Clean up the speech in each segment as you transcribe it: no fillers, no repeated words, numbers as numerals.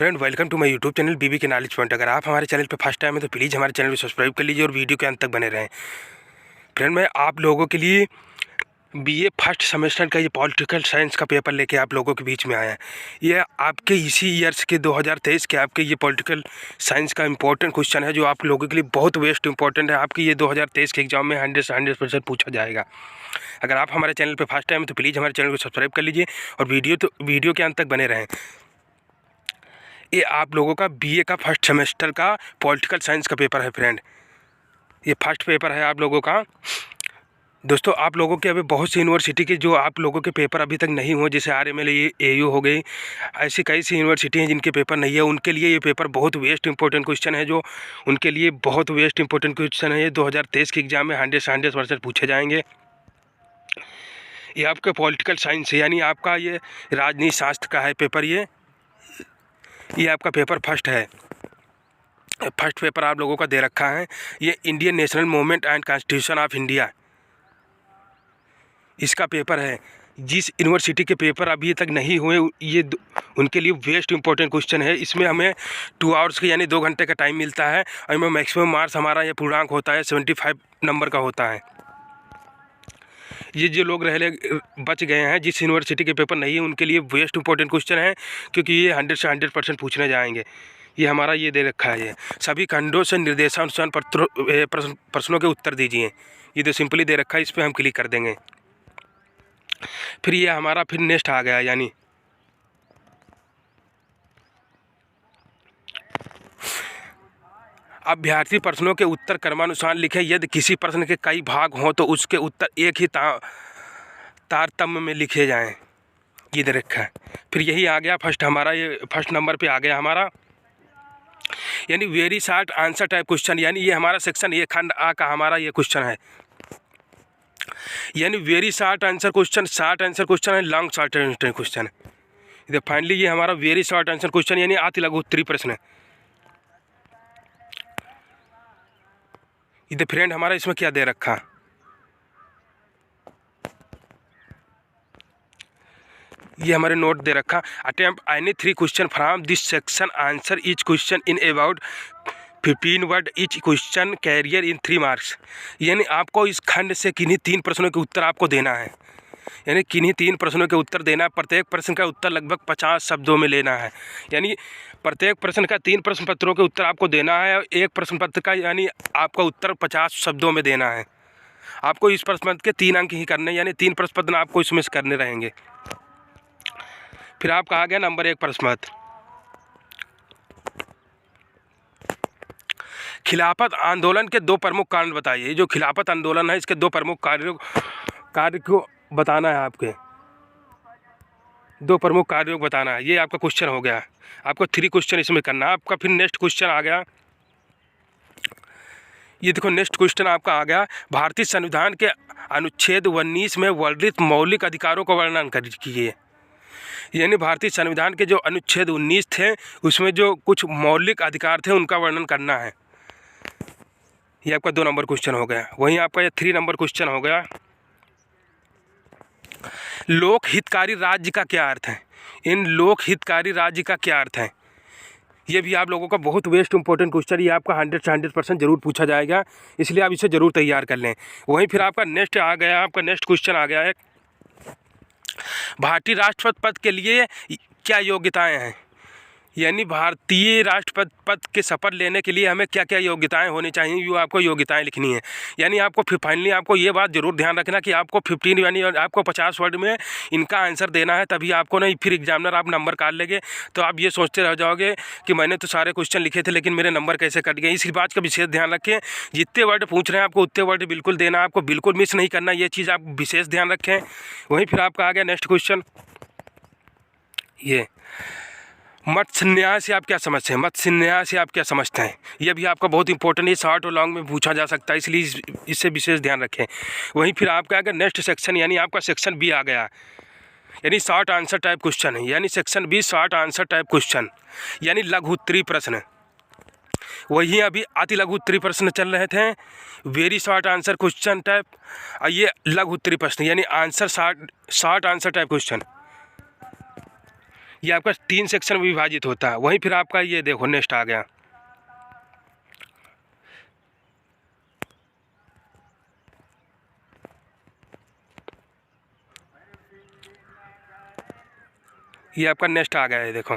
Friend, welcome to my YouTube channel BB के knowledge point. अगर आप हमारे चैनल पे फर्स्ट टाइम है तो प्लीज़ हमारे चैनल को सब्सक्राइब कर लीजिए और वीडियो के अंत तक बने रहें। फ्रेंड, मैं आप लोगों के लिए बीए फर्स्ट सेमेस्टर का ये पॉलिटिकल साइंस का पेपर लेके आप लोगों के बीच में आया है। ये आपके इसी ईयर्स के 2023 के आपके ये पॉलिटिकल साइंस का इंपॉर्टेंट क्वेश्चन है जो आप लोगों के लिए बहुत वेस्ट इंपॉर्टेंट है। आपके ये 2023 के एग्जाम में 100% पूछा जाएगा। अगर आप हमारे चैनल पर फर्स्ट टाइम है तो प्लीज़ हमारे चैनल को सब्सक्राइब कर लीजिए और वीडियो के अंत तक बने रहें। ये आप लोगों का बीए का फर्स्ट सेमेस्टर का पॉलिटिकल साइंस का पेपर है। फ्रेंड, ये फर्स्ट पेपर है आप लोगों का। दोस्तों, आप लोगों के अभी बहुत सी यूनिवर्सिटी के जो आप लोगों के पेपर अभी तक नहीं हुए, जैसे RML AU हो गई, ऐसी कई सी यूनिवर्सिटी हैं जिनके पेपर नहीं है। उनके लिए ये पेपर बहुत वेस्ट इंपॉर्टेंट क्वेश्चन है, जो उनके लिए बहुत वेस्ट इंपॉर्टेंट क्वेश्चन है। ये 2023 के एग्जाम में 100% पूछे जाएंगे। ये आपका पॉलिटिकल साइंस है, यानी आपका ये राजनीति शास्त्र का है पेपर। ये आपका पेपर फर्स्ट है। फर्स्ट पेपर आप लोगों का दे रखा है। ये Indian national movement and constitution of India, इसका पेपर है। जिस यूनिवर्सिटी के पेपर अभी तक नहीं हुए, ये उनके लिए वेस्ट इंपॉर्टेंट क्वेश्चन है। इसमें हमें 2 आवर्स के यानी 2 घंटे का टाइम मिलता है और इसमें मैक्सिमम मार्क्स हमारा ये पूर्णांक होता है 75 नंबर का होता है। ये जो लोग बच गए हैं जिस यूनिवर्सिटी के पेपर नहीं है, उनके लिए वेस्ट इंपॉर्टेंट क्वेश्चन है, क्योंकि ये 100% पूछने जाएंगे। ये हमारा ये दे रखा है, ये सभी खंडों से निर्देशानुसार प्रश्नों के उत्तर दीजिए। ये तो सिंपली दे रखा है, इस पर हम क्लिक कर देंगे। फिर ये हमारा फिर नेक्स्ट आ गया, यानी अभ्यर्थी प्रश्नों के उत्तर क्रमानुसार लिखे। यदि किसी प्रश्न के कई भाग हों तो उसके उत्तर एक ही तारतम्य में लिखे जाएं। ये दे रखा है। फिर यही आ गया फर्स्ट, हमारा ये फर्स्ट नंबर पे आ गया हमारा, यानी very short answer type question. यानी ये हमारा सेक्शन ये खंड A का हमारा ये क्वेश्चन है, यानी very short answer question, short answer question है, लॉन्ग शॉर्ट आंसर क्वेश्चन है। इधर फाइनली ये हमारा वेरी शॉर्ट आंसर क्वेश्चन यानी अति लघु उत्तरीय प्रश्न है। इधर फ्रेंड हमारा इसमें क्या दे रखा, ये हमारे नोट दे रखा। Attempt any 3 question from this section, answer each question in about 15 word, each question carrier in 3 marks. यानी आपको इस खंड से किन्हीं 3 प्रश्नों के उत्तर आपको देना है, यानी किन्हीं 3 प्रश्नों के उत्तर देना है। प्रत्येक प्रश्न का उत्तर लगभग 50 शब्दों में लेना है। यानी प्रत्येक प्रश्न का 3 प्रश्न पत्रों के उत्तर आपको देना है और एक प्रश्न पत्र का यानी आपका उत्तर 50 शब्दों में देना है। आपको इस प्रश्न पत्र के 3 अंक ही करने, यानी 3 प्रश्न पत्र आपको इसमें से करने रहेंगे। फिर आपका आ गया नंबर 1 प्रश्न पत्र, खिलाफत आंदोलन के 2 प्रमुख कारण बताइए। जो खिलाफत आंदोलन है इसके 2 प्रमुख कार्य को बताना है। आपके 2 प्रमुख कार्यों को बताना है। ये आपका क्वेश्चन हो गया। आपको 3 क्वेश्चन इसमें करना है। आपका फिर नेक्स्ट क्वेश्चन आ गया, ये देखो नेक्स्ट क्वेश्चन आपका आ गया, भारतीय संविधान के अनुच्छेद 19 में वर्णित मौलिक अधिकारों का वर्णन कीजिए। यानी भारतीय संविधान के जो अनुच्छेद 19 थे उसमें जो कुछ मौलिक अधिकार थे उनका वर्णन करना है। ये आपका 2 नंबर क्वेश्चन हो गया। वहीं आपका ये 3 नंबर क्वेश्चन हो गया, लोक हितकारी राज्य का क्या अर्थ है। इन लोक हितकारी राज्य का क्या अर्थ है, ये भी आप लोगों का बहुत वेस्ट इंपॉर्टेंट क्वेश्चन। ये आपका 100% जरूर पूछा जाएगा, इसलिए आप इसे ज़रूर तैयार कर लें। वहीं फिर आपका नेक्स्ट आ गया, आपका नेक्स्ट क्वेश्चन आ गया है, भारतीय राष्ट्रपति पद के लिए क्या योग्यताएं हैं। यानी भारतीय राष्ट्रपति पद के शपथ लेने के लिए हमें क्या क्या योग्यताएं होनी चाहिए, ये आपको योग्यताएं लिखनी है। यानी आपको फाइनली आपको ये बात जरूर ध्यान रखना कि आपको 15 यानी आपको 50 वर्ड में इनका आंसर देना है, तभी आपको नहीं फिर एग्जामिनर आप नंबर काट लेंगे तो आप ये सोचते रह जाओगे कि मैंने तो सारे क्वेश्चन लिखे थे लेकिन मेरे नंबर कैसे कट गए। इसी बात का विशेष ध्यान रखें, जितने वर्ड पूछ रहे हैं आपको उतने वर्ड बिल्कुल देना, आपको बिल्कुल मिस नहीं करना, ये चीज़ आप विशेष ध्यान रखें। वहीं फिर आपका आ गया नेक्स्ट क्वेश्चन, ये मत्स्य न्याय से आप क्या समझते हैं। मत्स्य न्याय से आप क्या समझते हैं, यह भी आपका बहुत इंपॉर्टेंट है, शॉर्ट और लॉन्ग में पूछा जा सकता है, इसलिए इससे विशेष ध्यान रखें। वहीं फिर आपका अगर नेक्स्ट सेक्शन यानी आपका सेक्शन B आ गया, यानी शॉर्ट आंसर टाइप क्वेश्चन है। यानी section B short answer type question यानी लघु उत्तरीय प्रश्न। वहीं अभी अति लघु उत्तरीय प्रश्न चल रहे थे, very short answer question type, और ये लघु उत्तरीय प्रश्न यानी answer short answer type question. ये आपका 3 सेक्शन में विभाजित होता है। वहीं फिर आपका ये देखो नेक्स्ट आ गया, ये आपका नेक्स्ट आ गया है, देखो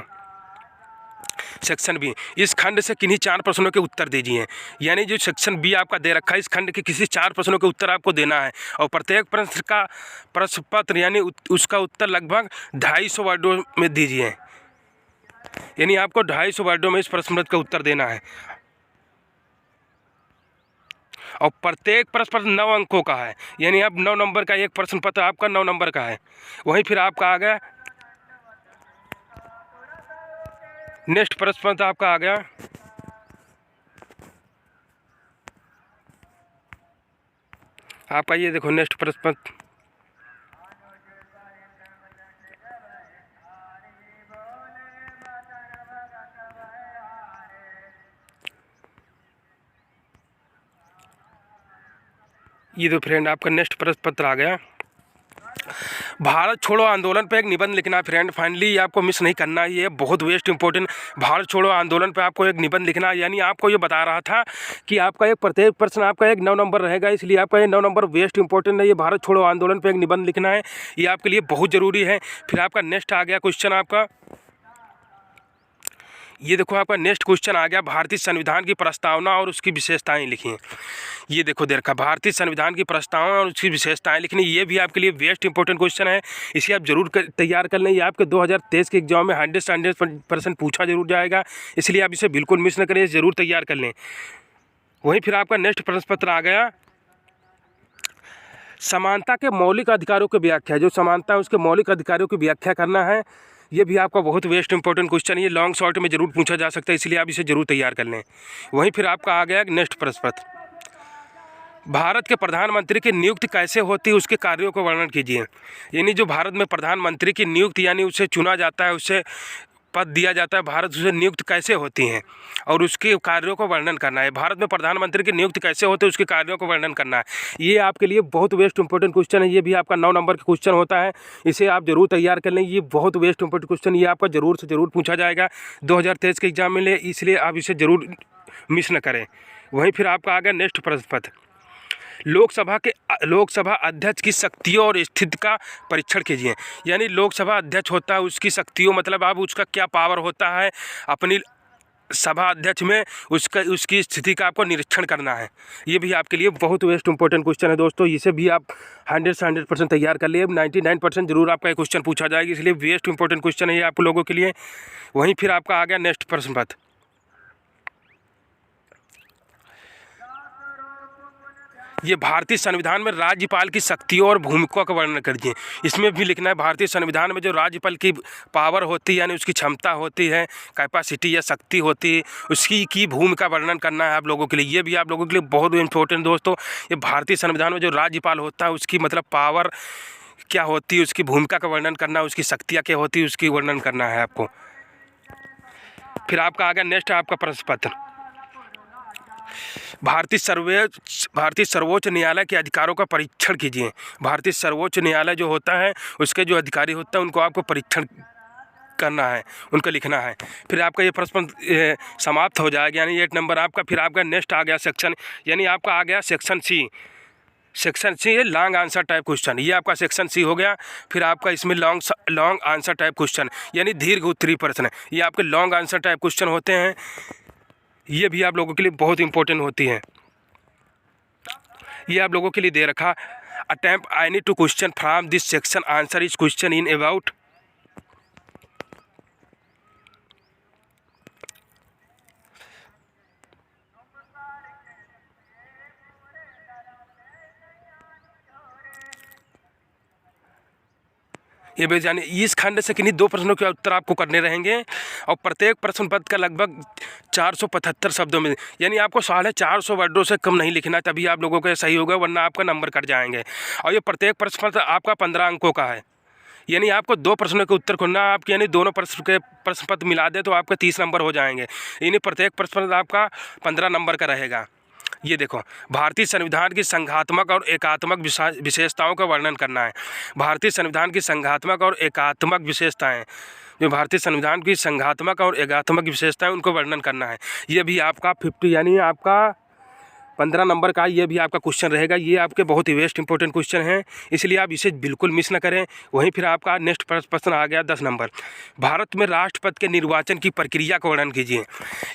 सेक्शन बी। इस खंड से किन्हीं 4 प्रश्नों के उत्तर दीजिए। यानी जो सेक्शन बी आपका दे रखा है, इस खंड के किसी 4 प्रश्नों के उत्तर आपको देना है और प्रत्येक प्रश्न का प्रश्न पत्र यानी उसका उत्तर लगभग 250 वर्डों में दीजिए। यानी आपको 250 वर्डों में इस प्रश्न पत्र का उत्तर देना है और प्रत्येक प्रश्न पत्र 9 अंकों का है। यानी आप 9 नंबर का एक प्रश्न पत्र आपका 9 नंबर का है। वहीं फिर आपका आ गया नेक्स्ट प्रश्न पत्र आपका आ गया आपका ये देखो नेक्स्ट प्रश्न पत्र, ये तो फ्रेंड आपका नेक्स्ट प्रश्न पत्र आ गया। भारत छोड़ो आंदोलन पे एक निबंध लिखना है फ्रेंड। फाइनली ये आपको मिस नहीं करना है, ये बहुत वेस्ट इंपॉर्टेंट। भारत छोड़ो आंदोलन पे आपको एक निबंध लिखना है। यानी आपको ये बता रहा था कि आपका एक प्रत्येक प्रश्न आपका एक 9 नंबर रहेगा, इसलिए आपका ये 9 नंबर वेस्ट इंपॉर्टेंट है। ये भारत छोड़ो आंदोलन पे एक निबंध लिखना है, ये आपके लिए बहुत ज़रूरी है। फिर आपका नेक्स्ट आ गया क्वेश्चन आपका, ये देखो आपका नेक्स्ट क्वेश्चन आ गया, भारतीय संविधान की प्रस्तावना और उसकी विशेषताएं लिखिए। ये देखो दे रखा, भारतीय संविधान की प्रस्तावना और उसकी विशेषताएं लिखनी। ये भी आपके लिए वेस्ट इंपॉर्टेंट क्वेश्चन है, इसे आप जरूर तैयार कर लें। ये आपके 2023 के एग्जाम में 100% पूछा जरूर जाएगा, इसलिए आप इसे बिल्कुल मिस न करें, ज़रूर तैयार कर लें। वहीं फिर आपका नेक्स्ट प्रश्न पत्र आ गया, समानता के मौलिक अधिकारों की व्याख्या। जो समानता है उसके मौलिक अधिकारों की व्याख्या करना है। ये भी आपका बहुत वेस्ट इंपॉर्टेंट क्वेश्चन है, ये लॉन्ग शॉर्ट में जरूर पूछा जा सकता है, इसलिए आप इसे जरूर तैयार कर लें। वहीं फिर आपका आ गया नेक्स्ट प्रश्न पत्र, भारत के प्रधानमंत्री की नियुक्ति कैसे होती है, उसके कार्यों को वर्णन कीजिए। यानी जो भारत में प्रधानमंत्री की नियुक्ति यानी उसे चुना जाता है, उसे पद दिया जाता है, भारत उसे नियुक्त कैसे होती हैं और उसके कार्यों को वर्णन करना है। भारत में प्रधानमंत्री की नियुक्ति कैसे होती है, उसके कार्यों को वर्णन करना है। ये आपके लिए बहुत वेस्ट इंपॉर्टेंट क्वेश्चन है, ये भी आपका 9 नंबर का क्वेश्चन होता है, इसे आप जरूर तैयार कर लें। ये बहुत वेस्ट इंपॉर्टेंट क्वेश्चन, ये आपका जरूर से जरूर पूछा जाएगा 2023 के एग्जाम में, इसलिए आप इसे जरूर मिस न करें। वहीं फिर आपका आ गया नेक्स्ट प्रश्न पत्र, लोकसभा अध्यक्ष की शक्तियों और स्थिति का परीक्षण कीजिए। यानी लोकसभा अध्यक्ष होता है, उसकी शक्तियों मतलब आप उसका क्या पावर होता है अपनी सभा अध्यक्ष में, उसकी स्थिति का आपको निरीक्षण करना है। ये भी आपके लिए बहुत वेस्ट इंपॉर्टेंट क्वेश्चन है दोस्तों, इसे भी आप 100% तैयार कर लिए। 99% जरूर आपका ये क्वेश्चन पूछा जाएगा, इसलिए वेस्ट इंपॉर्टेंट क्वेश्चन है ये आप लोगों के लिए। वहीं फिर आपका आ गया नेक्स्ट प्रश्न पत्र, ये भारतीय संविधान में राज्यपाल की शक्तियों और भूमिका का वर्णन करिए। इसमें भी लिखना है भारतीय संविधान में जो राज्यपाल की पावर होती है यानी उसकी क्षमता होती है, कैपेसिटी या शक्ति होती है, उसकी की भूमिका वर्णन करना है आप लोगों के लिए। ये भी आप लोगों के लिए बहुत इंपॉर्टेंट दोस्तों, ये भारतीय संविधान में जो राज्यपाल होता है उसकी मतलब पावर क्या होती है, उसकी भूमिका का वर्णन करना, उसकी शक्तियाँ क्या होती है उसकी वर्णन करना है आपको। फिर आपका आ गया नेक्स्ट आपका प्रश्न पत्र, भारतीय सर्वोच्च न्यायालय के अधिकारों का परीक्षण कीजिए। भारतीय सर्वोच्च न्यायालय जो होता है उसके जो अधिकारी होता है उनको आपको परीक्षण करना है, उनको लिखना है। फिर आपका ये प्रश्न समाप्त हो जाएगा, यानी 8 नंबर आपका। फिर आपका नेक्स्ट आ गया सेक्शन, यानी आपका आ गया सेक्शन सी। सेक्शन सी है लॉन्ग आंसर टाइप क्वेश्चन, ये आपका सेक्शन सी हो गया। फिर आपका इसमें लॉन्ग आंसर टाइप क्वेश्चन यानी दीर्घ उत्तरीय प्रश्न, ये आपके लॉन्ग आंसर टाइप क्वेश्चन होते हैं, ये भी आप लोगों के लिए बहुत इंपॉर्टेंट होती है। ये आप लोगों के लिए दे रखा, attempt any two question from this section, answer is question in about. ये भी जानिए, इस खंड से किन्हीं 2 प्रश्नों के उत्तर आपको करने रहेंगे और प्रत्येक प्रश्न पत्र का लगभग 475 शब्दों में, यानी आपको 450 वर्डों से कम नहीं लिखना, तभी आप लोगों का सही होगा, वरना आपका नंबर कट जाएंगे। और ये प्रत्येक प्रश्न पत्र आपका 15 अंकों का है, यानी आपको 2 प्रश्नों के उत्तर खोलना, आप यानी दोनों प्रश्न पत्र मिला दे तो आपके 30 नंबर हो जाएंगे। यानी प्रत्येक प्रश्न पत्र आपका 15 नंबर का रहेगा। ये देखो, भारतीय संविधान की संघात्मक और एकात्मक विशेषताओं का वर्णन करना है। भारतीय संविधान की संघात्मक और एकात्मक विशेषताएं जो भारतीय संविधान की संघात्मक और एगात्मक विशेषताएं उनको वर्णन करना है। ये भी आपका 50 यानी आपका 15 नंबर का ये भी आपका क्वेश्चन रहेगा। ये आपके बहुत ही वेस्ट इंपॉर्टेंट क्वेश्चन है, इसलिए आप इसे बिल्कुल मिस ना करें। वहीं फिर आपका नेक्स्ट प्रश्न आ गया 10 नंबर, भारत में राष्ट्रपति के निर्वाचन की प्रक्रिया का वर्णन कीजिए।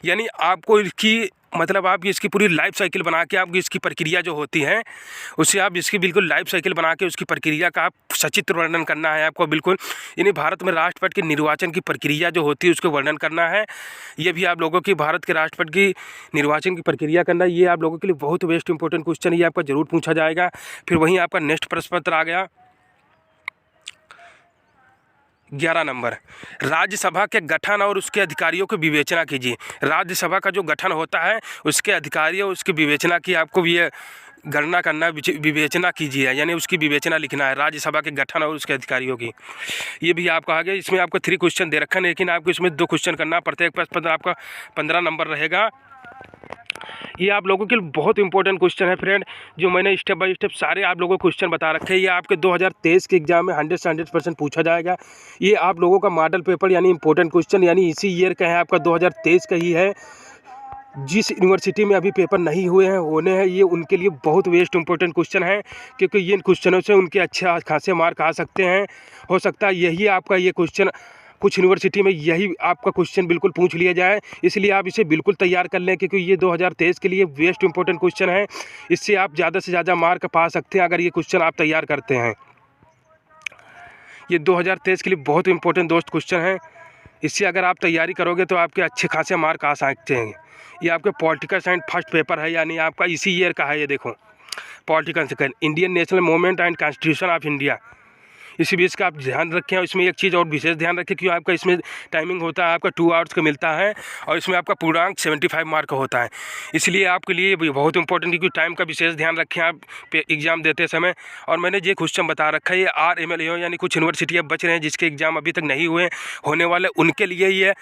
यानी आपको इसकी मतलब आप इसकी पूरी लाइफ साइकिल बना के आपकी इसकी प्रक्रिया जो होती है उससे आप इसकी बिल्कुल लाइफ साइकिल बना के उसकी प्रक्रिया का आप सचित्र वर्णन करना है आपको बिल्कुल। यानी भारत में राष्ट्रपति के निर्वाचन की प्रक्रिया जो होती है उसको वर्णन करना है। ये भी आप लोगों की भारत के राष्ट्रपति की निर्वाचन की प्रक्रिया करना, ये आप लोगों के लिए बहुत वेस्ट इंपॉर्टेंट क्वेश्चन, ये आपका जरूर पूछा जाएगा। फिर वहीं आपका नेक्स्ट प्रश्न पत्र आ गया 11 नंबर, राज्यसभा के गठन और उसके अधिकारियों की विवेचना कीजिए। राज्यसभा का जो गठन होता है उसके अधिकारियों उसकी विवेचना की आपको ये गणना करना, विवेचना कीजिए, यानी उसकी विवेचना लिखना है राज्यसभा के गठन और उसके अधिकारियों की। ये भी आपका आ गया। इसमें आपको 3 क्वेश्चन दे रखा है, लेकिन आपको इसमें 2 क्वेश्चन करना, प्रत्येक प्रश्न पर आपका 15 नंबर रहेगा। ये आप लोगों के लिए बहुत इंपॉर्टेंट क्वेश्चन है फ्रेंड, जो मैंने स्टेप बाय स्टेप सारे आप लोगों को क्वेश्चन बता रखे हैं। ये आपके 2023 के एग्जाम में 100 से 100% पूछा जाएगा। ये आप लोगों का मॉडल पेपर यानी इंपॉर्टेंट क्वेश्चन यानी इसी ईयर का है, आपका 2023 का ही है। जिस यूनिवर्सिटी में अभी पेपर नहीं हुए हैं होने हैं, ये उनके लिए बहुत वेस्ट इंपॉर्टेंट क्वेश्चन है, क्योंकि ये क्वेश्चनों से उनके अच्छे खासे मार्क आ सकते हैं। हो सकता है यही आपका ये क्वेश्चन कुछ यूनिवर्सिटी में यही आपका क्वेश्चन बिल्कुल पूछ लिया जाए, इसलिए आप इसे बिल्कुल तैयार कर लें, क्योंकि ये 2023 के लिए वेस्ट इंपॉर्टेंट क्वेश्चन है। इससे आप ज़्यादा से ज़्यादा मार्क पा सकते हैं अगर ये क्वेश्चन आप तैयार करते हैं। ये 2023 के लिए बहुत इंपॉर्टेंट दोस्त क्वेश्चन है, इससे अगर आप तैयारी करोगे तो आपके अच्छे खासे मार्क आ सकते हैं। ये आपके पॉलिटिकल साइंस फर्स्ट पेपर है, यानी आपका इसी ईयर का है। ये देखो political second, Indian national movement and constitution of India, इसी बीच का आप ध्यान रखें। इसमें एक चीज़ और विशेष ध्यान रखें कि आपका इसमें टाइमिंग होता है आपका 2 आवर्स का मिलता है, और इसमें आपका पूर्णांक 75 मार्क का होता है, इसलिए आपके लिए बहुत इंपॉर्टेंट क्योंकि टाइम का विशेष ध्यान रखें आप एग्ज़ाम देते समय। और मैंने ये क्वेश्चन बता रखा है, ये RMLO यानी कुछ यूनिवर्सिटी अब बच रहे हैं जिसके एग्ज़ाम अभी तक नहीं हुए होने वाले, उनके लिए ये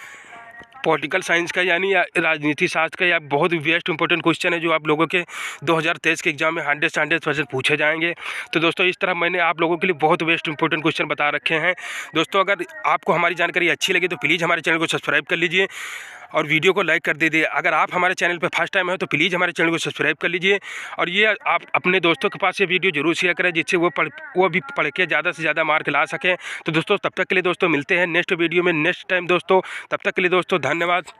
पॉलिटिकल साइंस का यानी राजनीति शास्त्र का या बहुत वेस्ट इंपॉर्टेंट क्वेश्चन है, जो आप लोगों के 2023 के एग्जाम में 100 से 100% पूछे जाएंगे। तो दोस्तों इस तरह मैंने आप लोगों के लिए बहुत वेस्ट इंपॉर्टेंट क्वेश्चन बता रखे हैं। दोस्तों अगर आपको हमारी जानकारी अच्छी लगी तो प्लीज़ हमारे चैनल को सब्सक्राइब कर लीजिए और वीडियो को लाइक कर दीजिए। अगर आप हमारे चैनल पर फर्स्ट टाइम है तो प्लीज़ हमारे चैनल को सब्सक्राइब कर लीजिए, और ये आप अपने दोस्तों के पास ये वीडियो जरूर शेयर करें, जिससे वो भी पढ़ के ज़्यादा से ज़्यादा मार्क ला सकें। तो दोस्तों तब तक के लिए दोस्तों मिलते हैं नेक्स्ट वीडियो में नेक्स्ट टाइम दोस्तों, तब तक के लिए दोस्तों धन्यवाद।